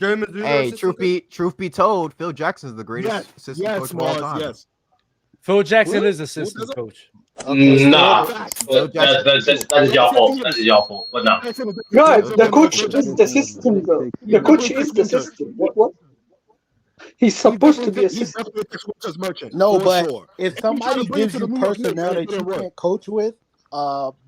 Hey, truth be told, Phil Jackson is the greatest assistant coach of all time. Yes. Phil Jackson is assistant coach. Okay, nah, that's y'all fault. That's y'all fault. But no. No, the coach is the system, though. The coach is the system. What? He's supposed to be a system. No, but if somebody gives you personnel that you can't coach with,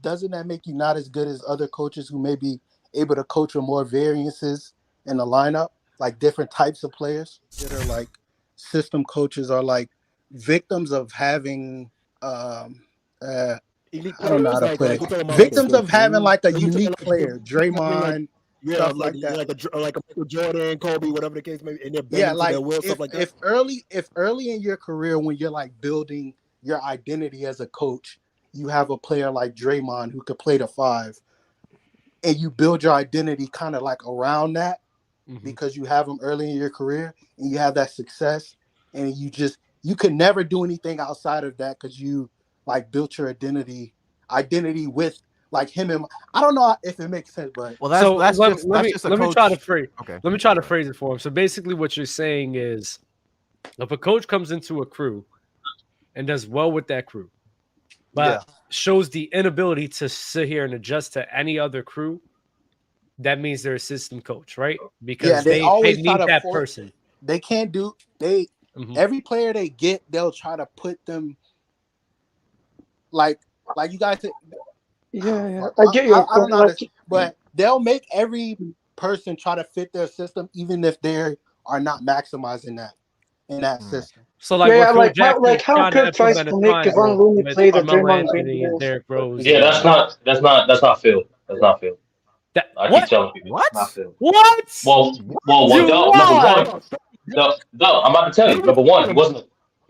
doesn't that make you not as good as other coaches who may be able to coach with more variances in the lineup, like different types of players that are like system coaches are like victims of having I don't know how to put it. Victims of having like a unique player, Draymond, stuff like that, like a Michael Jordan, Kobe, whatever the case may be. And they're like their will, stuff like that. If early in your career, when you're like building your identity as a coach, you have a player like Draymond who could play the 5, and you build your identity kind of like around that because you have him early in your career and you have that success, and you could never do anything outside of that because you like built your identity with like him and I don't know if it makes sense, but let me try to phrase it for him. So basically, what you're saying is, if a coach comes into a crew and does well with that crew, but shows the inability to sit here and adjust to any other crew, that means they're a system coach, right? Because they need that person. They can't do every player they get, they'll try to put them like you guys. I get your point, but they'll make every person try to fit their system, even if they are not maximizing that in that system. So how Kirk tries to make Kevon Looney play the Draymond Green. Yeah, that's not Phil. That's not Phil. I keep telling people. What? Not Phil. What? Well, number one. No, I'm about to tell you. Number one, he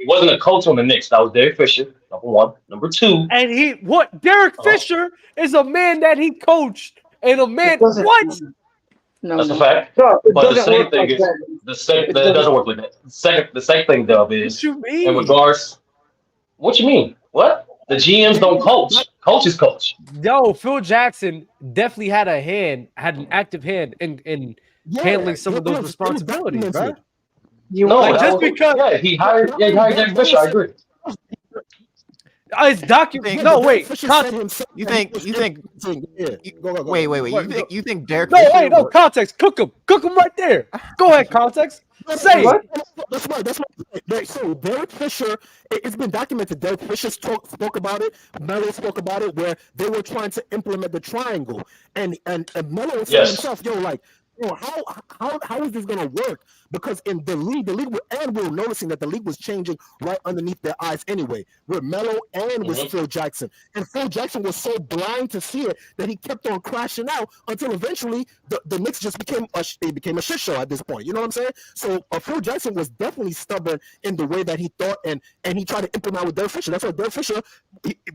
wasn't a coach on the Knicks. That was Derek Fisher. Number one. Number two. And Derek Fisher is a man that he coached, and a man what? No, that's a fact. No, but the same thing is that doesn't work like that. The second thing though is what you mean? In regards. What you mean? What? The GMs don't coach. Coaches coach. Yo, Phil Jackson definitely had an active hand in handling some of those responsibilities, bro. Because he hired Derek Fisher. I agree. It's documented. No, wait. You think? Wait. You think Derek? No, wait, no context. Cook him right there. Go ahead, context. Say what? That's right. So Derek Fisher, it's been documented. Derek Fisher spoke about it. Melo spoke about it, where they were trying to implement the triangle, and Melo said himself, how is this gonna work? Because in the league, we're noticing that the league was changing right underneath their eyes anyway. With Melo and with Phil Jackson, and Phil Jackson was so blind to see it that he kept on crashing out until eventually the Knicks just became a shit show at this point. You know what I'm saying? So Phil Jackson was definitely stubborn in the way that he thought, and he tried to implement with Derek Fisher. That's why Derek Fisher,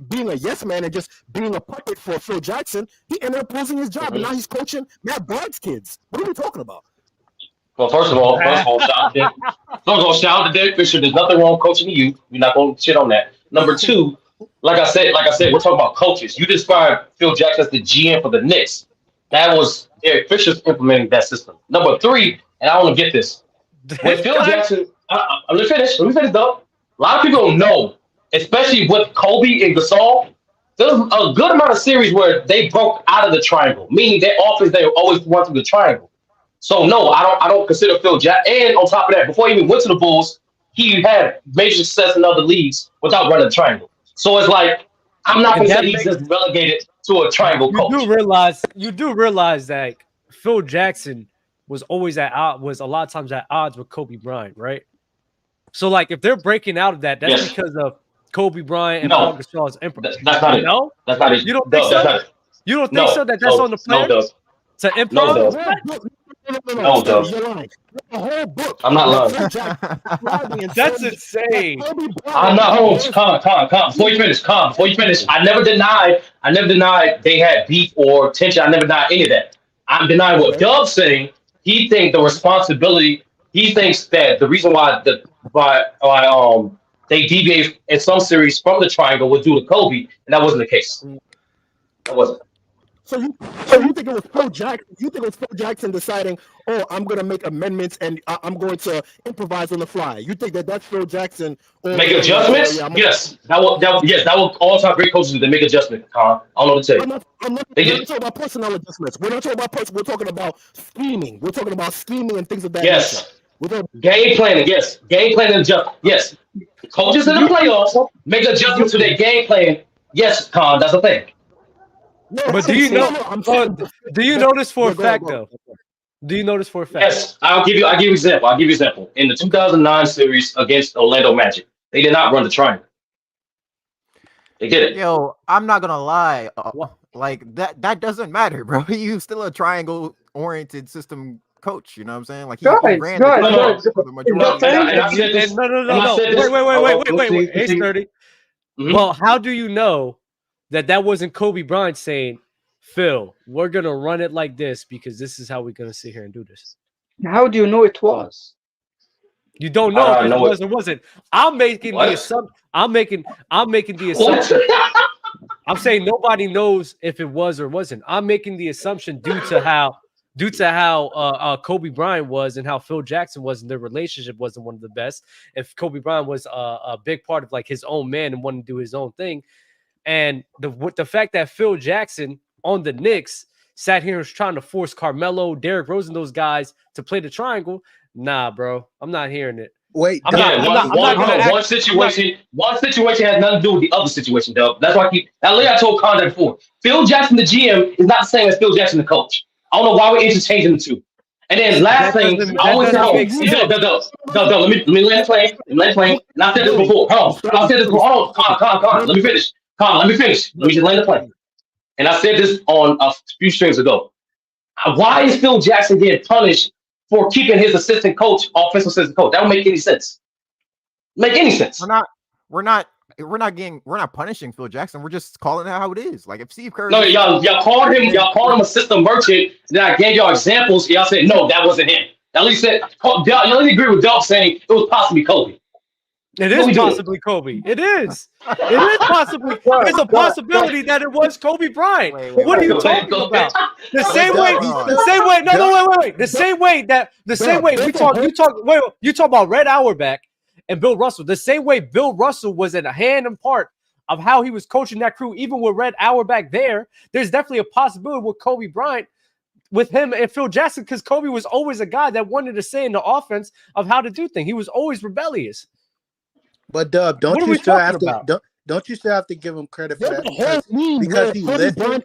being a yes man and just being a puppet for Phil Jackson, he ended up losing his job, and now he's coaching Matt Barnes' kids. What are we talking about? Well, first of all, shout out to Derek Fisher. There's nothing wrong coaching you. We're not going to shit on that. Number two, like I said, we're talking about coaches. You described Phil Jackson as the GM for the Knicks. That was Derek Fisher's implementing that system. Number three, and I want to get this. When Phil Jackson, let me finish, though. A lot of people don't know, especially with Kobe and Gasol, there's a good amount of series where they broke out of the triangle, meaning their offense, they always went through the triangle. So no, I don't consider Phil Jackson. And on top of that, before he even went to the Bulls, he had major success in other leagues without running a triangle. So it's like I'm not going to say he's just relegated to a triangle coach. You do realize that Phil Jackson was always a lot of times at odds with Kobe Bryant, right? So like if they're breaking out of that, that's because of Kobe Bryant and Paul Gasol's implement. That's not it. No, that's not it. You don't think so? You don't think so? That's on the player to improv? No, you're lying. The whole book. I'm not lying. That's insane. I'm not home. Calm. Before you finish. I never denied they had beef or tension. I never denied any of that. I'm denying what Dub's saying. He thinks the responsibility. He thinks that the reason why they deviated in some series from the triangle was due to Kobe, and that wasn't the case. That wasn't. So you think it was Phil Jackson? You think it was Phil Jackson deciding, oh, I'm going to make amendments and I'm going to improvise on the fly? You think that's Phil Jackson? Make adjustments? Yes. That will all-time great coaches do. They make adjustments, Con. I don't know what to tell you. We're not talking about personnel adjustments. We're not talking about we're talking about scheming. We're talking about scheming and things of that nature. Game planning, yes. Game planning and adjustment. Yes. Coaches in the playoffs make adjustments to their game plan. Yes, Con, that's the thing. No, but do you know? Do you know this for a fact, though? Do you know this for a fact? Yes, I'll give you an example. In the 2009 series against Orlando Magic, they did not run the triangle. They did it. Yo, I'm not gonna lie. Like that doesn't matter, bro. You still a triangle-oriented system coach. You know what I'm saying? Like he ran the majority. No. Wait. Hey, Sturdy. Well, how do you know that wasn't Kobe Bryant saying, Phil, we're going to run it like this because this is how we're going to sit here and do this? How do you know it was? You don't know if it was or wasn't. I'm making the assumption. I'm making the assumption. I'm saying nobody knows if it was or wasn't. I'm making the assumption due to how Kobe Bryant was and how Phil Jackson was, and their relationship wasn't one of the best. If Kobe Bryant was a big part of like his own man and wanted to do his own thing, and the fact that Phil Jackson on the Knicks sat here and was trying to force Carmelo, Derrick Rose, and those guys to play the triangle, nah, bro, I'm not hearing it. Wait, one situation has nothing to do with the other situation, though. That's why I told Con that before. Phil Jackson, the GM, is not the same as Phil Jackson, the coach. I don't know why we're interchanging the two. And then last thing, I always tell let me land the plane. And I said this before. Hold on. Con, let me finish. Let me just land the plane. And I said this on a few streams ago. Why is Phil Jackson getting punished for keeping his offensive assistant coach? That don't make any sense. We're not punishing Phil Jackson. We're just calling it how it is. Like if Steve Kerr. No, y'all called him a system merchant. Then I gave y'all examples. Y'all said no, that wasn't him. At least y'all only agree with Delp saying it was possibly Kobe. It is possibly Kobe. It is. It is possibly. It's a possibility that it was Kobe Bryant. What are you talking about? The same way. No, wait. The same way you talk about Red Auerbach and Bill Russell. The same way Bill Russell was at a hand and part of how he was coaching that crew, even with Red Auerbach there. There's definitely a possibility with Kobe Bryant, with him and Phil Jackson, because Kobe was always a guy that wanted to say in the offense of how to do things. He was always rebellious. But Dub, don't you still have to give him credit for that? Because he listened.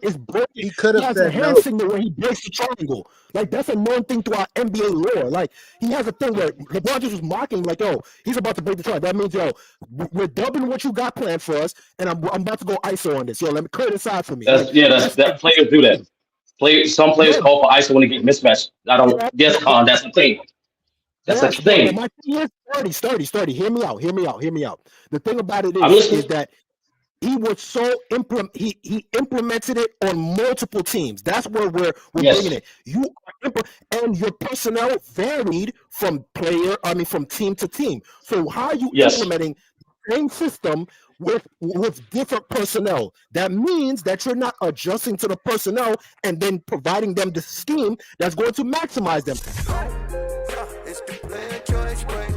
He could have said no. Signal where he breaks the triangle. Like that's a known thing throughout NBA lore. Like he has a thing where LeBron just was mocking, like, yo, he's about to break the triangle. That means, yo, we're dubbing what you got planned for us, and I'm about to go ISO on this. Yo, let me clear this out for me. Players do that. Some players call for ISO when they get mismatched. I don't. Yes, Con, that's the thing. That's the thing. My thing is, Sturdy. Hear me out. The thing about it is that he was so he implemented it on multiple teams. That's where we're bringing it. And your personnel varied from team to team. So how are you implementing the same system with different personnel? That means that you're not adjusting to the personnel and then providing them the scheme that's going to maximize them. It's the player choice break.